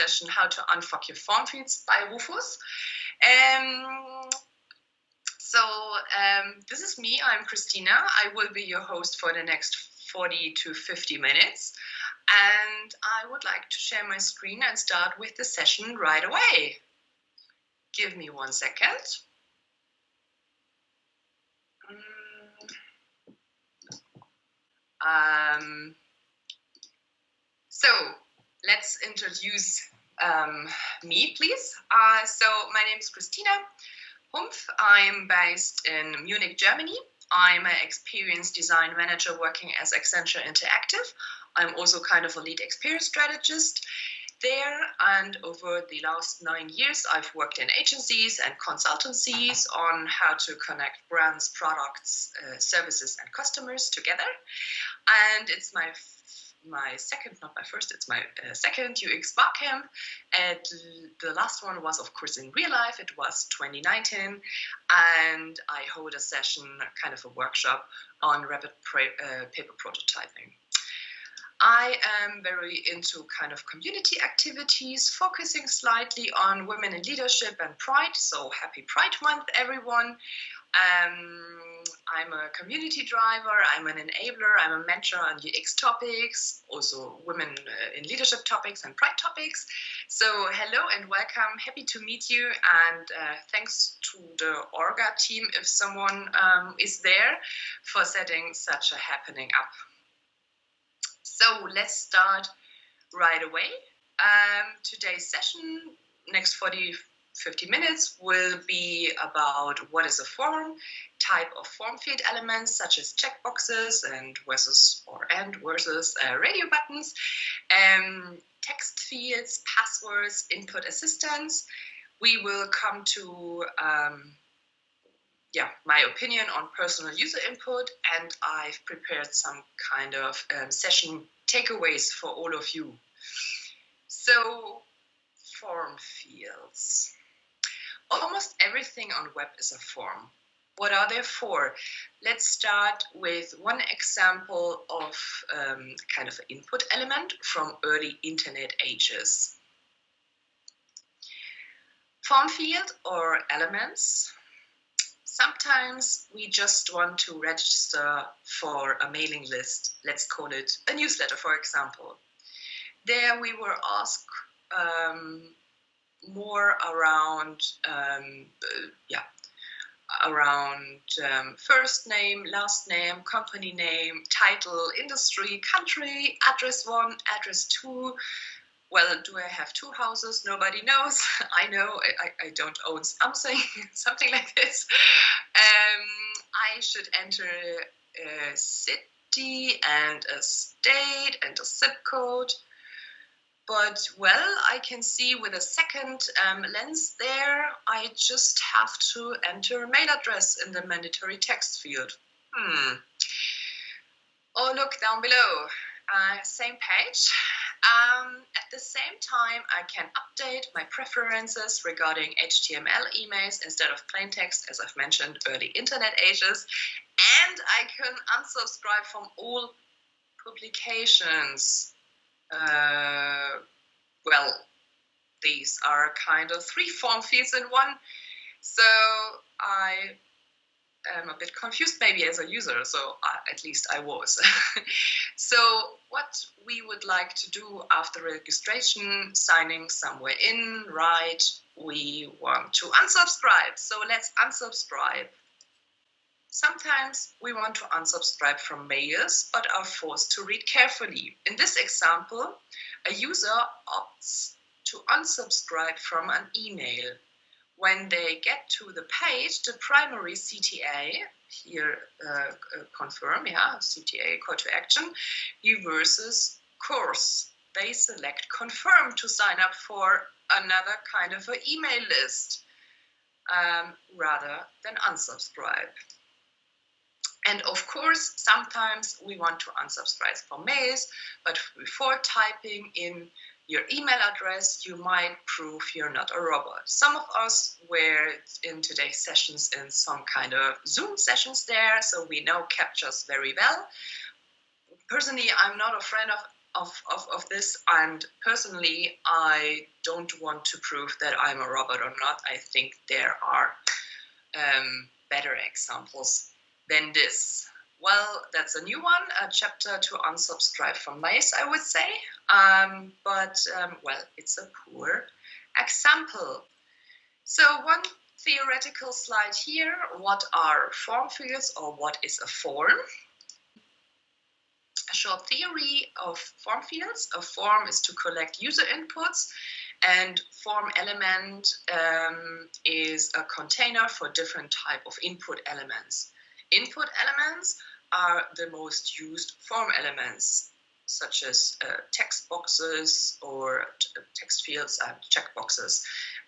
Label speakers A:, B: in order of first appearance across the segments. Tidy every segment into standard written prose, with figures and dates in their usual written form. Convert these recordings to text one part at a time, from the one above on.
A: session, How to Unfuck Your Form Fields by Rufus. This is me, I'm Christina. I will be your host for the next 40 to 50 minutes. And I would like to share my screen and start with the session right away. Give me 1 second. So let's introduce me, please. So my name is Christina Humpf. I'm based in Munich, Germany. I'm an experienced design manager working as Accenture Interactive. I'm also kind of a lead experience strategist there, and over the last 9 years I've worked in agencies and consultancies on how to connect brands, products, services and customers together. And it's my second, not my first, it's my second UX Barcamp. And the last one was, of course, in real life. It was 2019, and I hold a session, kind of a workshop on rapid paper prototyping. I am very into kind of community activities, focusing slightly on women in leadership and pride. So happy Pride Month, everyone. I'm a community driver, I'm an enabler, I'm a mentor on UX topics, also women in leadership topics and pride topics. So hello and welcome, happy to meet you, and thanks to the Orga team, if someone is there, for setting such a happening up. So let's start right away. Today's session, next 50 minutes, will be about what is a form, type of form field elements such as checkboxes and versus radio buttons, text fields, passwords, input assistance. We will come to my opinion on personal user input, and I've prepared some kind of session takeaways for all of you. So, form fields. Almost everything on web is a form. What are they for? Let's start with one example of kind of an input element from early internet ages. Form field or elements. Sometimes we just want to register for a mailing list. Let's call it a newsletter, for example. There we were asked more around first name, last name, company name, title, industry, country, address 1, address 2. Well, do I have 2 houses? Nobody knows. I know I don't own something like this. I should enter a city and a state and a zip code. But, well, I can see with a second lens there, I just have to enter mail address in the mandatory text field. Oh, look down below. Same page. At the same time, I can update my preferences regarding HTML emails instead of plain text, as I've mentioned, early internet ages. And I can unsubscribe from all publications. Well, these are kind of 3 form fields in one, so I am a bit confused maybe as a user, so at least I was. So what we would like to do after registration, signing somewhere in, right, we want to unsubscribe, so let's unsubscribe. Sometimes we want to unsubscribe from mails, but are forced to read carefully. In this example, a user opts to unsubscribe from an email. When they get to the page, the primary CTA, here confirm, CTA, call to action, versus course. They select confirm to sign up for another kind of an email list, rather than unsubscribe. And of course, sometimes we want to unsubscribe from mails, but before typing in your email address, you might prove you're not a robot. Some of us were in today's sessions in some kind of Zoom sessions there, so we know CAPTCHAs very well. Personally, I'm not a friend of of this, and personally I don't want to prove that I'm a robot or not. I think there are better examples than this. Well, that's a new one, a chapter to unsubscribe from mice, I would say. Well, it's a poor example. So one theoretical slide here. What are form fields, or what is a form? A short theory of form fields. A form is to collect user inputs, and form element is a container for different type of input elements. Input elements are the most used form elements, such as text boxes or text fields and checkboxes.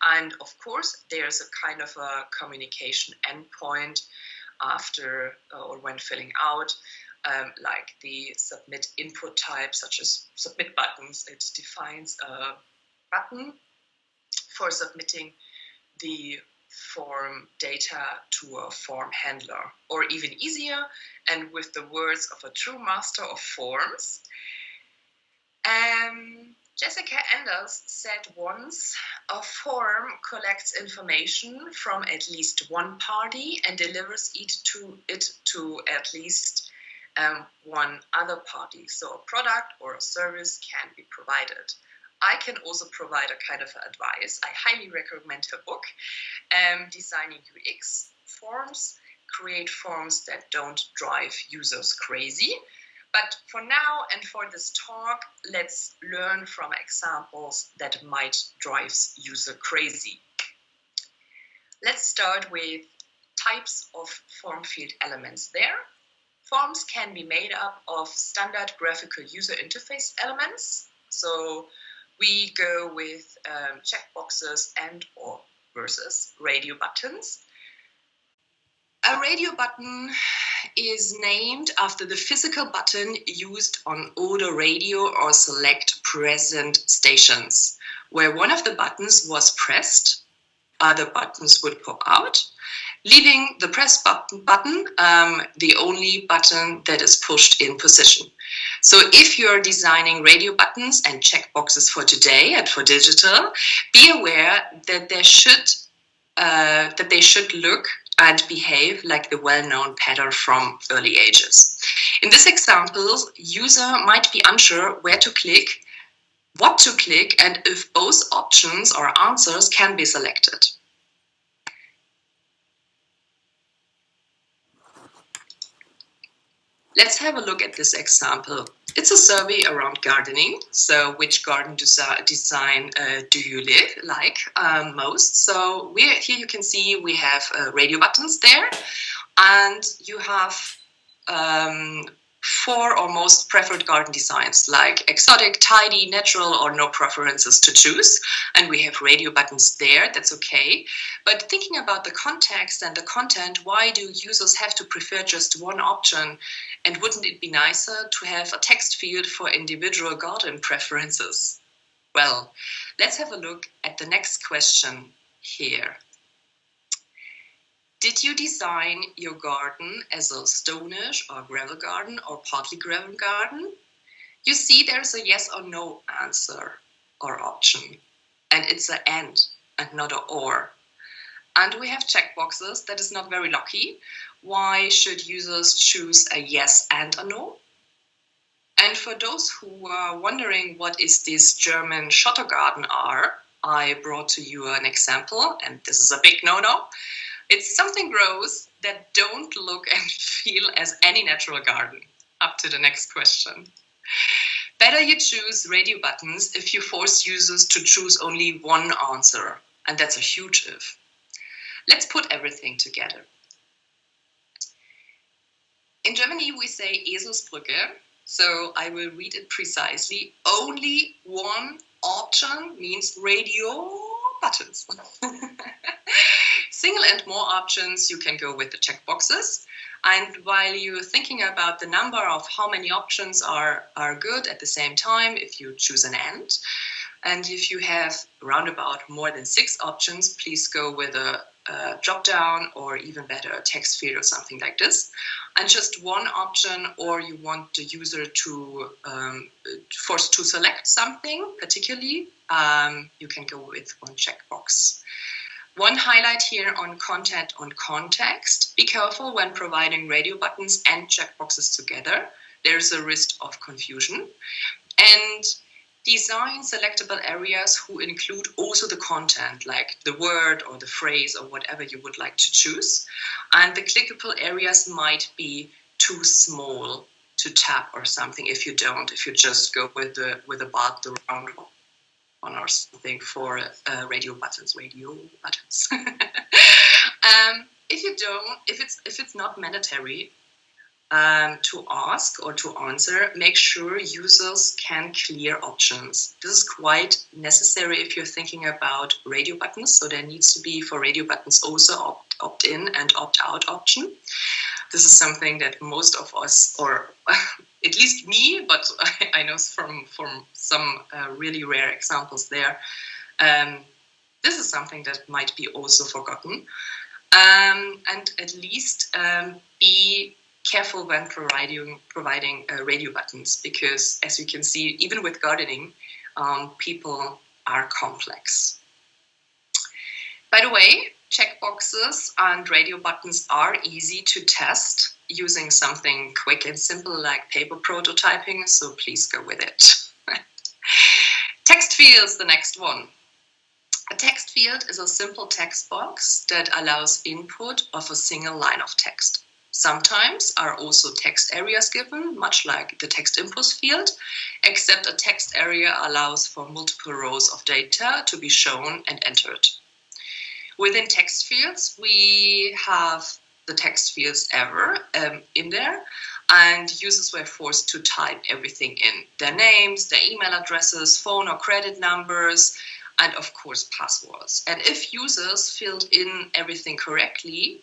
A: And of course, there's a kind of a communication endpoint after or when filling out, like the submit input type, such as submit buttons. It defines a button for submitting the form data to a form handler. Or even easier, and with the words of a true master of forms, Jessica Enders said once, a form collects information from at least one party and delivers it to at least one other party. So a product or a service can be provided. I can also provide a kind of advice. I highly recommend her book, Designing UX Forms. Create forms that don't drive users crazy. But for now and for this talk, let's learn from examples that might drive user crazy. Let's start with types of form field elements there. Forms can be made up of standard graphical user interface elements. So we go with checkboxes and or versus radio buttons. A radio button is named after the physical button used on older radio or select present stations. Where one of the buttons was pressed, other buttons would pop out, leaving the press button the only button that is pushed in position. So if you're designing radio buttons and checkboxes for today and for digital, be aware that they should look and behave like the well-known pattern from early ages. In this example, user might be unsure where to click, what to click, and if both options or answers can be selected. Let's have a look at this example. It's a survey around gardening. So which garden design do you like most? So here you can see we have radio buttons there, and you have 4 or most preferred garden designs, like exotic, tidy, natural, or no preferences to choose. And we have radio buttons there, that's okay. But thinking about the context and the content, why do users have to prefer just one option? And wouldn't it be nicer to have a text field for individual garden preferences? Well, let's have a look at the next question here. Did you design your garden as a stonish or gravel garden or partly gravel garden? You see there's a yes or no answer or option. And it's an and not an or. And we have checkboxes that is not very lucky. Why should users choose a yes and a no? And for those who are wondering what is this German Schottergarten are, I brought to you an example, and this is a big no-no. It's something gross that don't look and feel as any natural garden. Up to the next question. Better you choose radio buttons if you force users to choose only one answer, and that's a huge if. Let's put everything together. In Germany, we say Eselsbrücke, so I will read it precisely. Only one option means radio buttons. Single and more options, you can go with the checkboxes. And while you're thinking about the number of how many options are good at the same time, if you choose an and if you have around about more than 6 options, please go with a drop-down, or even better, a text field or something like this, and just one option, or you want the user to forced to select something particularly, you can go with one checkbox. One highlight here on content on context. Be careful when providing radio buttons and checkboxes together. There's a risk of confusion. And design selectable areas who include also the content, like the word or the phrase or whatever you would like to choose. And the clickable areas might be too small to tap or something if you just go with the bar, the round one or something for radio buttons. If it's not mandatory to ask or to answer, make sure users can clear options. This is quite necessary if you're thinking about radio buttons. So there needs to be for radio buttons also opt-in and opt-out option. This is something that most of us, or at least me, but I know from some really rare examples there, this is something that might be also forgotten. And at least be careful when providing radio buttons, because as you can see, even with gardening, people are complex. By the way, checkboxes and radio buttons are easy to test using something quick and simple like paper prototyping, so please go with it. Text fields, the next one. A text field is a simple text box that allows input of a single line of text. Sometimes are also text areas given, much like the text input field, except a text area allows for multiple rows of data to be shown and entered. Within text fields, we have the text fields in there, and users were forced to type everything in. Their names, their email addresses, phone or credit numbers, and of course passwords. And if users filled in everything correctly,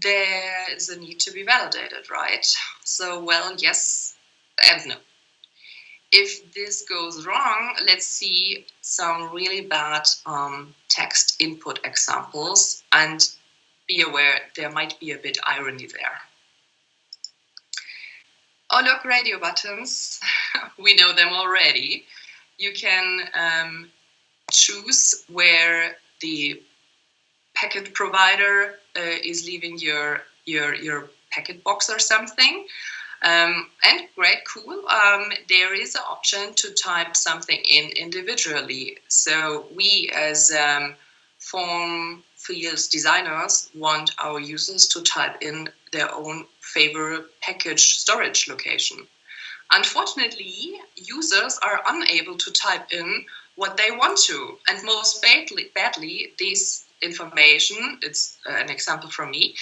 A: there is a need to be validated, right? So, well, yes and no. If this goes wrong, let's see some really bad text input examples, and be aware there might be a bit irony there. Oh, look, radio buttons. We know them already. You can choose where the packet provider is leaving your packet box or something. And great, cool. There is an option to type something in individually. So we as form fields designers want our users to type in their own favorite package storage location. Unfortunately, users are unable to type in what they want to. And most badly this information, it's an example from me,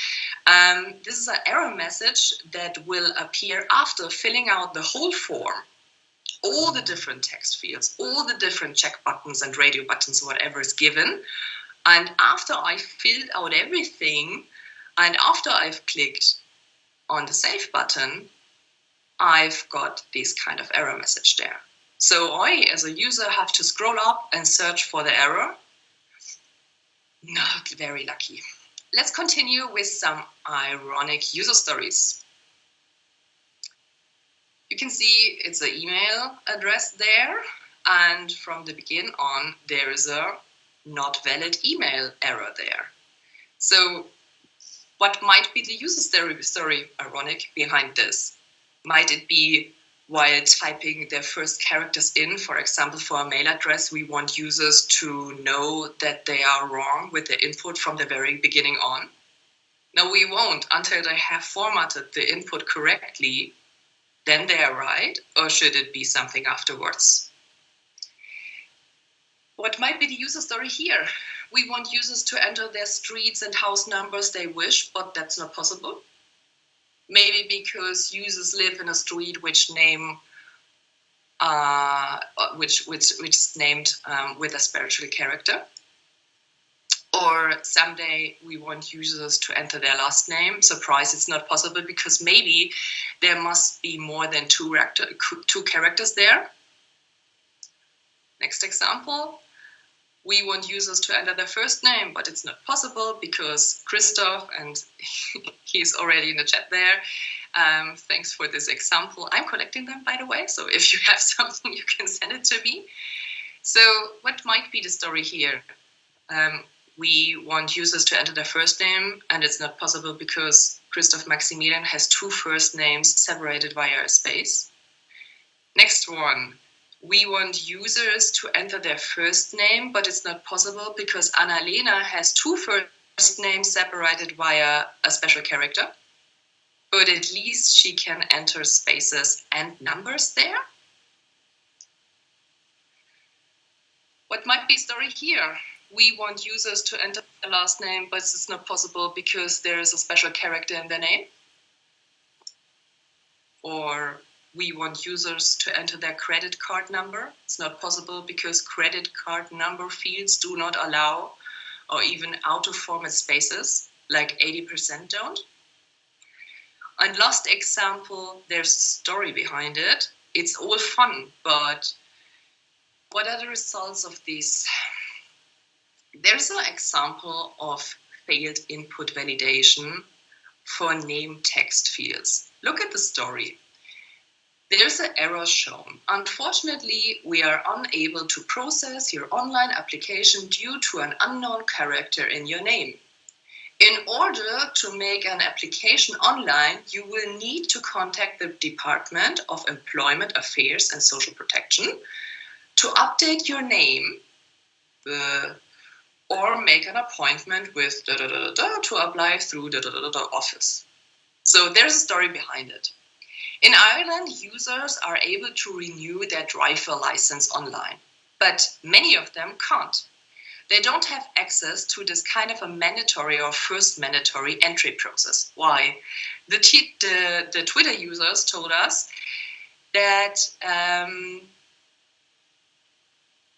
A: this is an error message that will appear after filling out the whole form, all the different text fields, all the different check buttons and radio buttons, whatever is given. And after I filled out everything, and after I've clicked on the save button, I've got this kind of error message there. So I, as a user, have to scroll up and search for the error. Not very lucky. Let's continue with some ironic user stories. You can see it's an email address there, and from the begin on, there is a not valid email error there. So what might be the user story ironic behind this? Might it be while typing their first characters in, for example, for a mail address, we want users to know that they are wrong with the input from the very beginning on? No, we won't until they have formatted the input correctly. Then they are right, or should it be something afterwards? What might be the user story here? We want users to enter their streets and house numbers they wish, but that's not possible. Maybe because users live in a street which is named with a spiritual character. Or someday we want users to enter their last name. Surprise, it's not possible because maybe there must be more than two characters there. Next example. We want users to enter their first name, but it's not possible because Christoph, and he's already in the chat there. Thanks for this example. I'm collecting them, by the way, so if you have something, you can send it to me. So what might be the story here? We want users to enter their first name, and it's not possible because Christoph Maximilian has two first names separated via a space. Next one, we want users to enter their first name, but it's not possible because Anna-Lena has two first names separated via a special character. But at least she can enter spaces and numbers there. What might be the story here? We want users to enter the last name, but it's not possible because there is a special character in their name. Or we want users to enter their credit card number. It's not possible because credit card number fields do not allow or even auto-format spaces, like 80% don't. And last example, there's a story behind it. It's all fun, but what are the results of this? There's an example of failed input validation for name text fields. Look at the story. There's an error shown. Unfortunately, we are unable to process your online application due to an unknown character in your name. In order to make an application online, you will need to contact the Department of Employment Affairs and Social Protection to update your name or make an appointment with to apply through office. So there's a story behind it. In Ireland, users are able to renew their driver license online, but many of them can't. They don't have access to this kind of a mandatory or first mandatory entry process. Why? The Twitter users told us that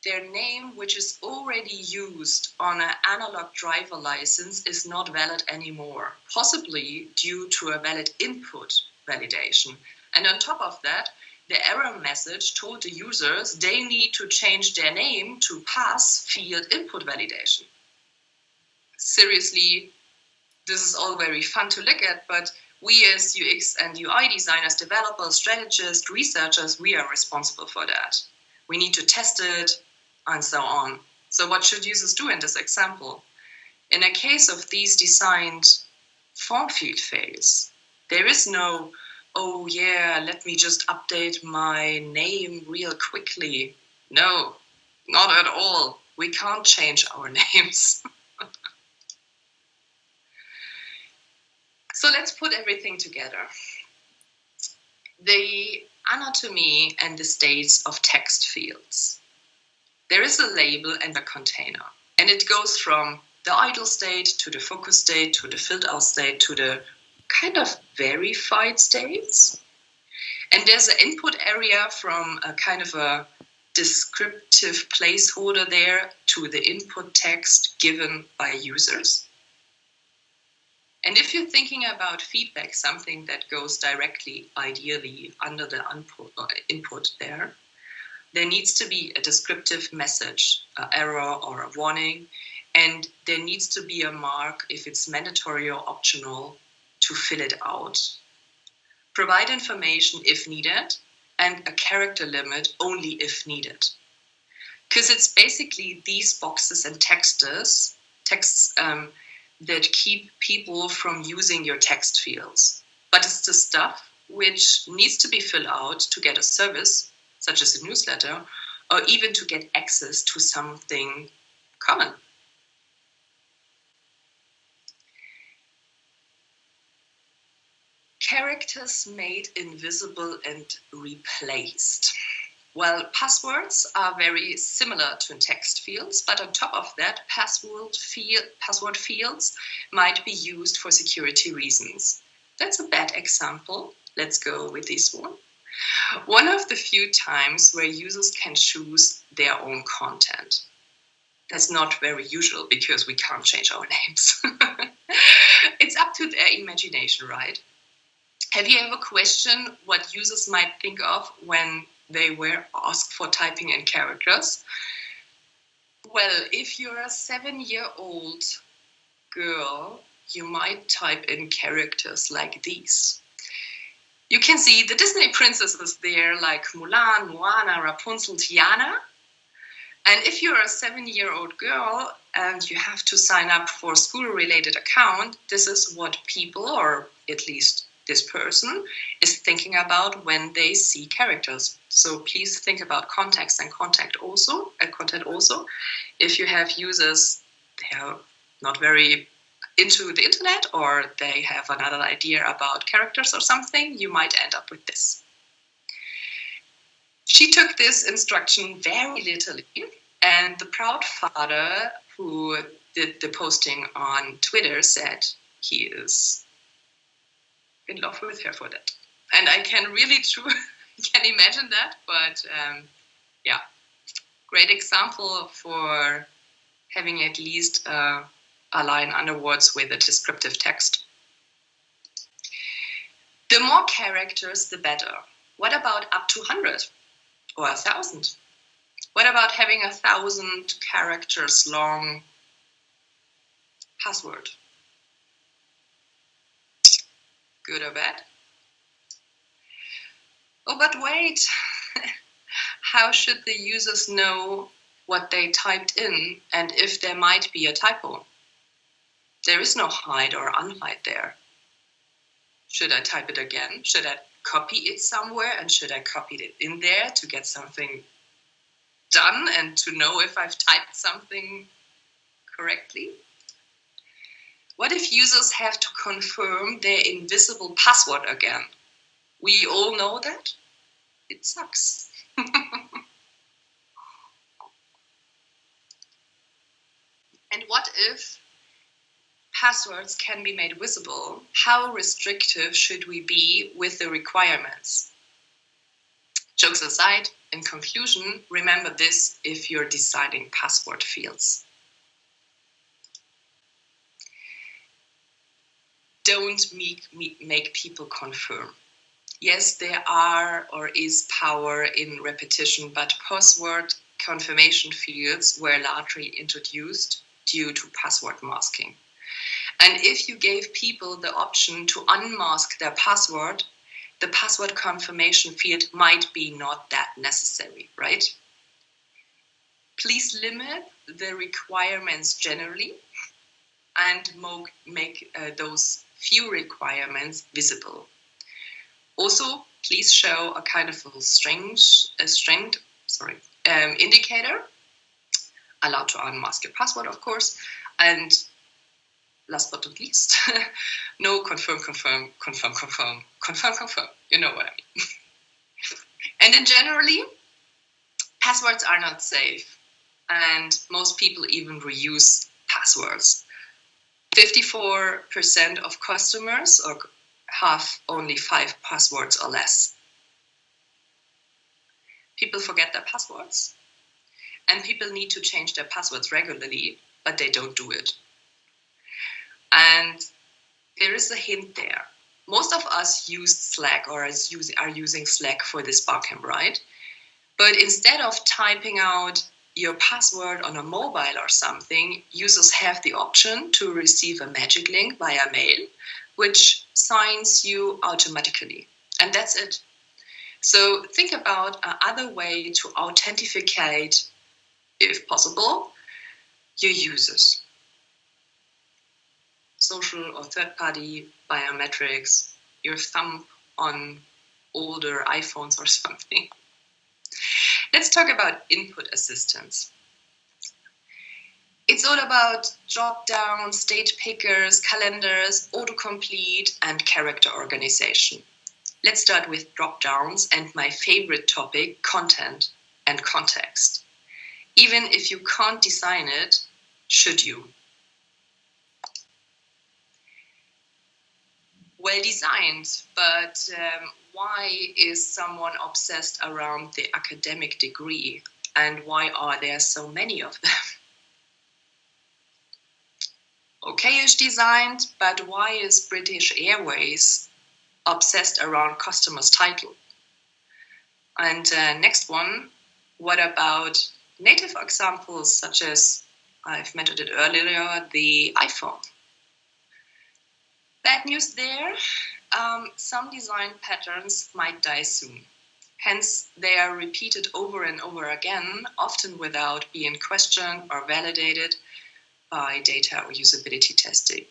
A: their name, which is already used on an analog driver license, is not valid anymore, possibly due to a valid input validation. And on top of that, the error message told the users they need to change their name to pass field input validation. Seriously, this is all very fun to look at, but we as UX and UI designers, developers, strategists, researchers, we are responsible for that. We need to test it and so on. So what should users do in this example? In a case of these designed form field fails, there is no, oh yeah, let me just update my name real quickly. No, not at all. We can't change our names. So let's put everything together. The anatomy and the states of text fields. There is a label and a container, and it goes from the idle state to the focus state to the filled out state to the kind of verified states. And there's an input area from a kind of a descriptive placeholder there to the input text given by users. And if you're thinking about feedback, something that goes directly, ideally, under the input there needs to be a descriptive message, an error or a warning, and there needs to be a mark if it's mandatory or optional to fill it out. Provide information if needed, and a character limit only if needed. Because it's basically these boxes and texts that keep people from using your text fields. But it's the stuff which needs to be filled out to get a service, such as a newsletter, or even to get access to something common. Characters made invisible and replaced. Well, passwords are very similar to text fields, but on top of that, password fields might be used for security reasons. That's a bad example. Let's go with this one. One of the few times where users can choose their own content. That's not very usual because we can't change our names. It's up to their imagination, right? Have you ever questioned what users might think of when they were asked for typing in characters? Well, if you're a 7-year-old girl, you might type in characters like these. You can see the Disney princesses there, like Mulan, Moana, Rapunzel, Tiana. And if you're a 7-year-old girl and you have to sign up for a school-related account, this is what people, or at least this person, is thinking about when they see characters. So please think about context and content also. If you have users, they are not very into the internet, or they have another idea about characters or something, you might end up with this. She took this instruction very literally, and the proud father who did the posting on Twitter said he is in love with her for that. And I can really can imagine that, but yeah, great example for having at least a line underwards with a descriptive text. The more characters, the better. What about up to 100 or 1,000? What about having 1,000 characters long password? Good or bad? Oh, but wait. How should the users know what they typed in and if there might be a typo? There is no hide or unhide there. Should I type it again? Should I copy it somewhere? And should I copy it in there to get something done and to know if I've typed something correctly? What if users have to confirm their invisible password again? We all know that. It sucks. And what if passwords can be made visible? How restrictive should we be with the requirements? Jokes aside, in conclusion, remember this if you're deciding password fields. Don't make people confirm. Yes, there are or is power in repetition, but password confirmation fields were largely introduced due to password masking. And if you gave people the option to unmask their password, the password confirmation field might be not that necessary, right? Please limit the requirements generally and make those few requirements visible. Also, please show a kind of indicator, allowed to unmask your password, of course, and last but not least, no confirm. You know what I mean. And then generally, passwords are not safe, and most people even reuse passwords. 54% of customers have only 5 passwords or less. People forget their passwords, and people need to change their passwords regularly, but they don't do it. And there is a hint there. Most of us use Slack or are using Slack for this barcamp, right? But instead of typing out your password on a mobile or something, users have the option to receive a magic link via mail, which signs you automatically. And that's it. So think about another way to authenticate, if possible, your users. Social or third-party biometrics, your thumb on older iPhones or something. Let's talk about input assistance. It's all about drop-down, state pickers, calendars, autocomplete, and character organization. Let's start with drop-downs and my favorite topic, content and context. Even if you can't design it, should you? Well designed, but why is someone obsessed around the academic degree, and why are there so many of them? Okay-ish designed, but why is British Airways obsessed around customer's title? And next one, what about native examples, such as I've mentioned it earlier, the iPhone. Bad news there, some design patterns might die soon. Hence, they are repeated over and over again, often without being questioned or validated by data or usability testing.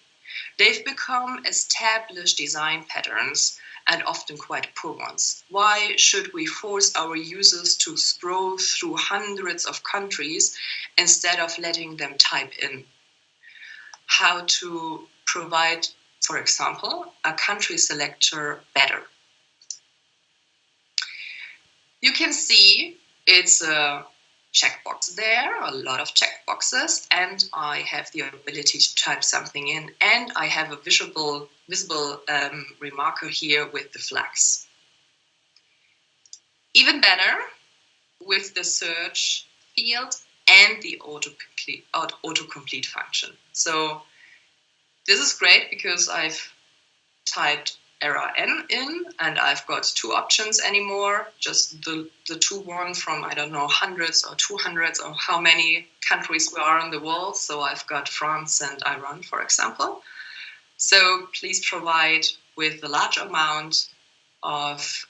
A: They've become established design patterns and often quite poor ones. Why should we force our users to scroll through hundreds of countries instead of letting them type in? How to provide, for example, a country selector better. You can see it's a checkbox there, a lot of checkboxes, and I have the ability to type something in, and I have a visible remarker here with the flags. Even better, with the search field and the autocomplete function. So this is great because I've typed error n in, and I've got two options anymore, just the one from, I don't know, hundreds or 200s or how many countries we are in the world. So I've got France and Iran, for example. So please provide with a large amount of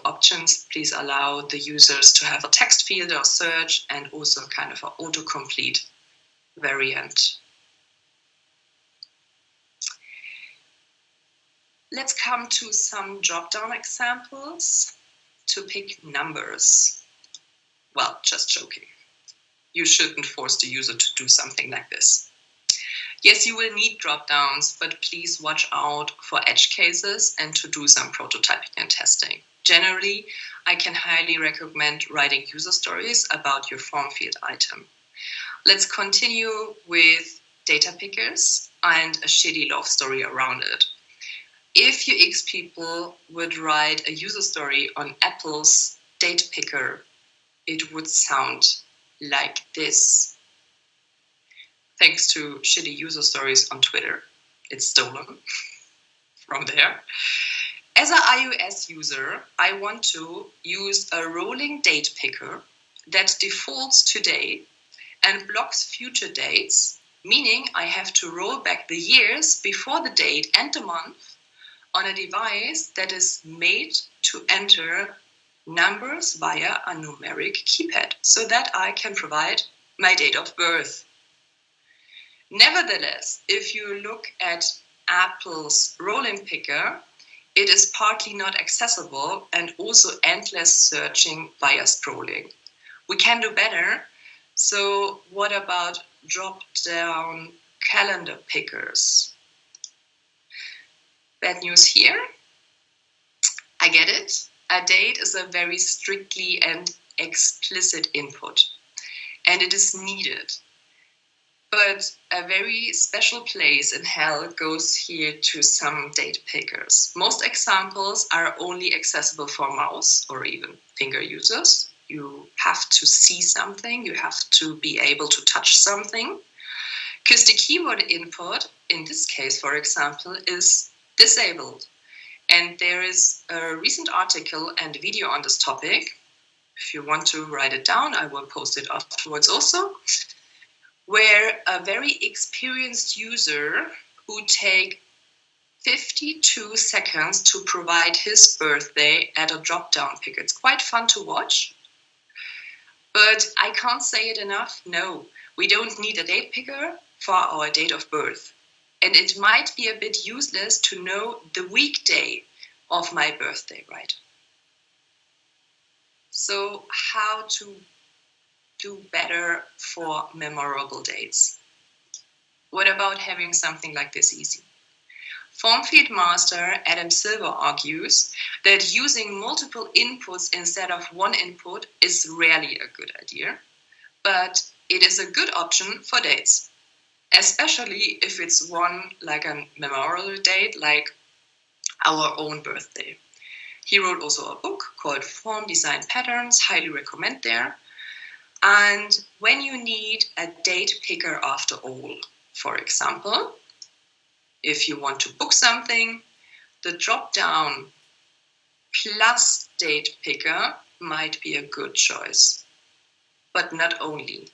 A: options. Please allow the users to have a text field or search and also kind of an autocomplete variant. Let's come to some drop-down examples to pick numbers. Well, just joking. You shouldn't force the user to do something like this. Yes, you will need drop-downs, but please watch out for edge cases and to do some prototyping and testing. Generally, I can highly recommend writing user stories about your form field item. Let's continue with data pickers and a shitty love story around it. If UX people would write a user story on Apple's date picker, it would sound like this. Thanks to shitty user stories on Twitter. It's stolen from there. As an iOS user, I want to use a rolling date picker that defaults today and blocks future dates, meaning I have to roll back the years before the date and the month on a device that is made to enter numbers via a numeric keypad so that I can provide my date of birth. Nevertheless, if you look at Apple's rolling picker, it is partly not accessible and also endless searching via scrolling. We can do better. So what about drop-down calendar pickers? Bad news here. I get it. A date is a very strictly and explicit input, and it is needed. But a very special place in hell goes here to some date pickers. Most examples are only accessible for mouse or even finger users. You have to see something, you have to be able to touch something, because the keyboard input, in this case, for example, is disabled. And there is a recent article and video on this topic. If you want to write it down, I will post it afterwards also, where a very experienced user who take 52 seconds to provide his birthday at a drop-down pick. It's quite fun to watch, but I can't say it enough. No, we don't need a date picker for our date of birth. And it might be a bit useless to know the weekday of my birthday, right? So how to do better for memorable dates? What about having something like this easy? Form field master Adam Silver argues that using multiple inputs instead of one input is rarely a good idea, but it is a good option for dates, especially if it's one like a memorable date, like our own birthday. He wrote also a book called Form Design Patterns, highly recommend there. And when you need a date picker after all, for example, if you want to book something, the drop-down plus date picker might be a good choice. But not only.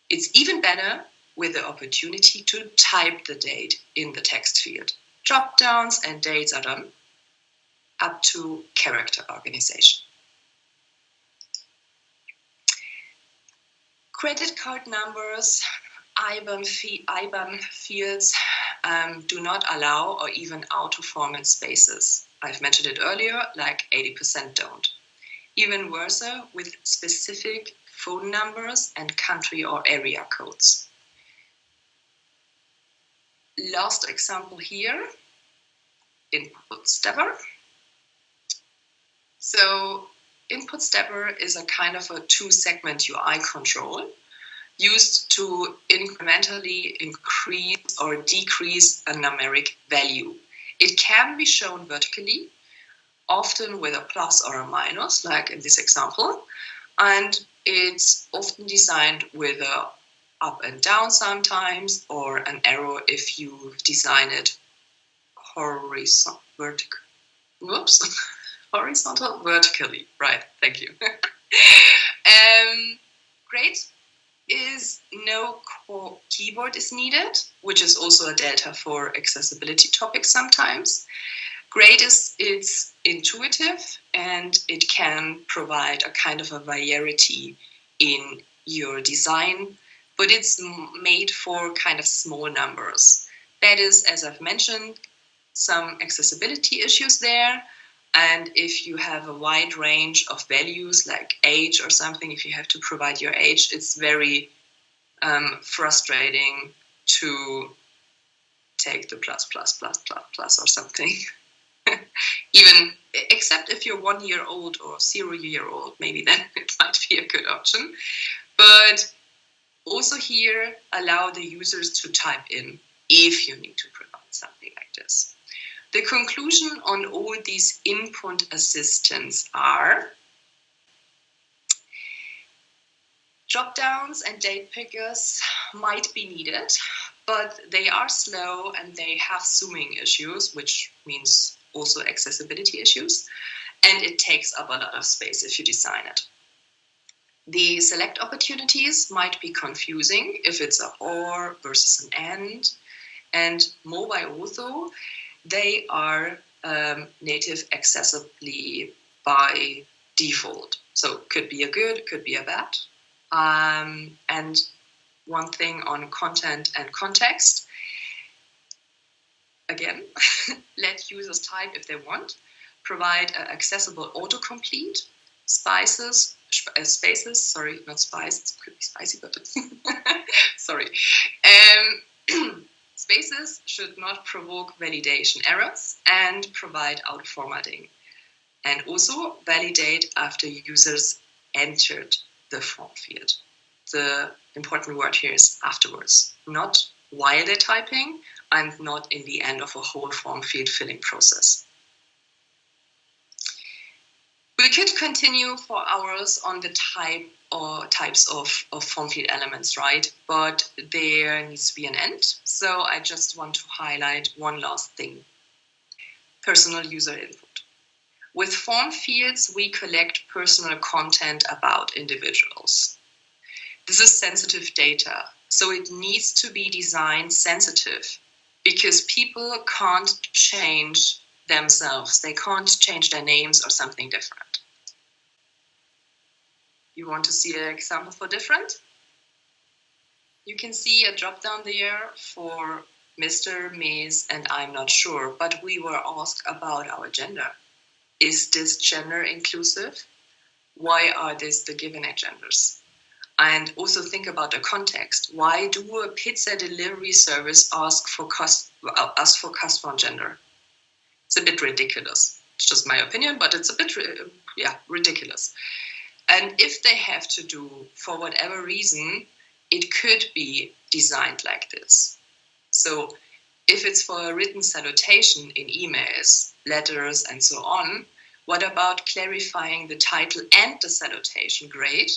A: It's even better with the opportunity to type the date in the text field. Drop-downs and dates are done, up to character organization. Credit card numbers, IBAN fields do not allow or even auto-format spaces. I've mentioned it earlier, like 80% don't. Even worse with specific phone numbers and country or area codes. Last example here, input stepper. So input stepper is a kind of a two-segment UI control used to incrementally increase or decrease a numeric value. It can be shown vertically, often with a plus or a minus, like in this example, and it's often designed with a up and down sometimes, or an arrow if you design it horizontal, vertically, right, thank you. Great is no keyboard is needed, which is also a delta for accessibility topics sometimes. Great is it's intuitive and it can provide a kind of a variety in your design, but it's made for kind of small numbers. That is, as I've mentioned, some accessibility issues there. And if you have a wide range of values like age or something, if you have to provide your age, it's very frustrating to take the plus or something. Even, except if you're 1 year old or 0 year old, maybe then it might be a good option. But also here, allow the users to type in if you need to provide something like this. The conclusion on all these input assistants are drop-downs and date pickers might be needed, but they are slow and they have zooming issues, which means also accessibility issues, and it takes up a lot of space if you design it. The select opportunities might be confusing if it's a or versus an and mobile also, they are native accessibly by default. So could be a good, could be a bad. And one thing on content and context, again, let users type if they want, provide accessible autocomplete, spaces, sorry, not spice, could be spicy, but sorry. Spaces should not provoke validation errors and provide auto-formatting. And also validate after users entered the form field. The important word here is afterwards, not while they're typing and not in the end of a whole form field filling process. We could continue for hours on the types of form field elements, right? But there needs to be an end. So I just want to highlight one last thing. Personal user input. With form fields, we collect personal content about individuals. This is sensitive data, so it needs to be design sensitive because people can't change themselves. They can't change their names or something different. You want to see an example for different? You can see a drop down there for Mr., Ms., and I'm not sure, but we were asked about our gender. Is this gender inclusive? Why are these the given genders? And also think about the context. Why do a pizza delivery service ask for customer gender? It's a bit ridiculous. It's just my opinion, but it's a bit ridiculous. And if they have to do, for whatever reason, it could be designed like this. So if it's for a written salutation in emails, letters, and so on, what about clarifying the title and the salutation grade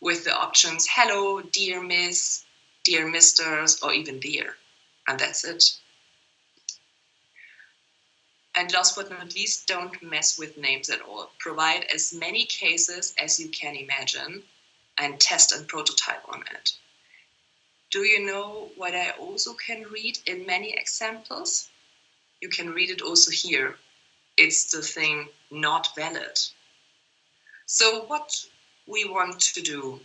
A: with the options, hello, dear Miss, dear Misters, or even dear? And that's it. And last but not least, don't mess with names at all. Provide as many cases as you can imagine. and test and prototype on it. Do you know what I also can read in many examples? You can read it also here. It's the thing not valid. So what we want to do,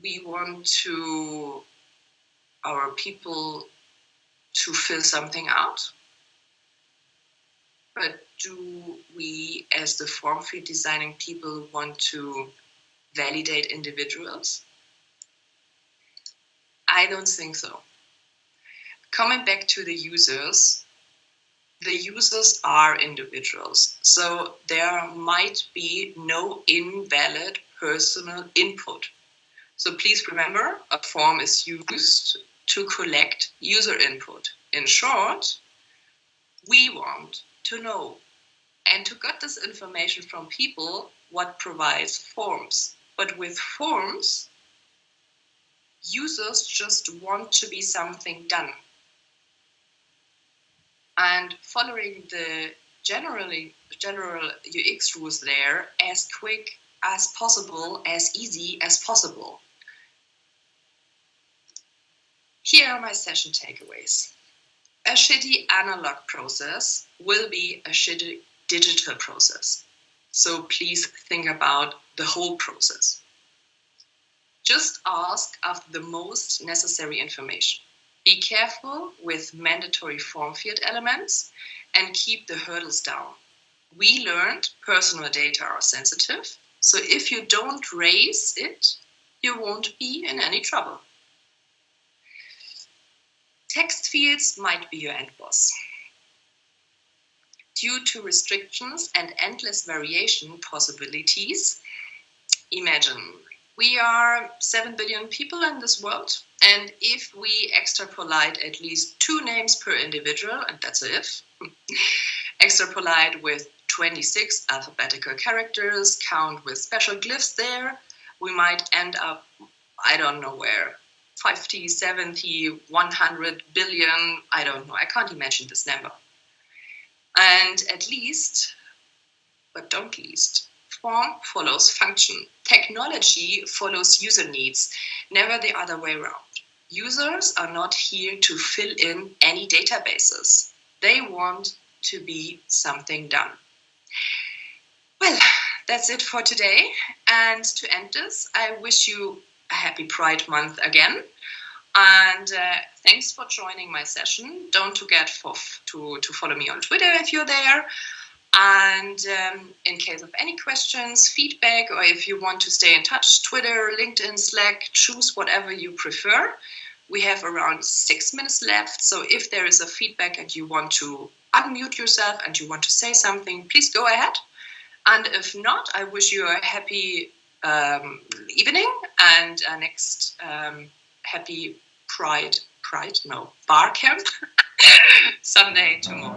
A: we want our people to fill something out. But do we, as the form field designing people, want to validate individuals? I don't think so. Coming back to the users are individuals. So there might be no invalid personal input. So please remember, a form is used to collect user input. In short, we want to know and to get this information from people what provides forms. But with forms, users just want to be something done. And following the general UX rules there, as quick as possible, as easy as possible. Here are my session takeaways. A shitty analog process will be a shitty digital process. So please think about the whole process. Just ask after the most necessary information. Be careful with mandatory form field elements and keep the hurdles down. We learned personal data are sensitive, so if you don't raise it, you won't be in any trouble. Text fields might be your end boss. Due to restrictions and endless variation possibilities, imagine we are 7 billion people in this world, and if we extrapolate at least 2 names per individual, and that's a if, extrapolate with 26 alphabetical characters, count with special glyphs there, we might end up, I don't know where, 50, 70, 100 billion, I don't know, I can't imagine this number. And at least, but don't least, form follows function. Technology follows user needs, never the other way around. Users are not here to fill in any databases. They want to be something done. Well, that's it for today. And to end this, I wish you a happy Pride Month again. And thanks for joining my session. Don't forget to follow me on Twitter if you're there. And in case of any questions, feedback, or if you want to stay in touch, Twitter, LinkedIn, Slack, choose whatever you prefer. We have around 6 minutes left. So if there is a feedback and you want to unmute yourself and you want to say something, please go ahead. And if not, I wish you a happy evening and a next happy bar camp Sunday tomorrow.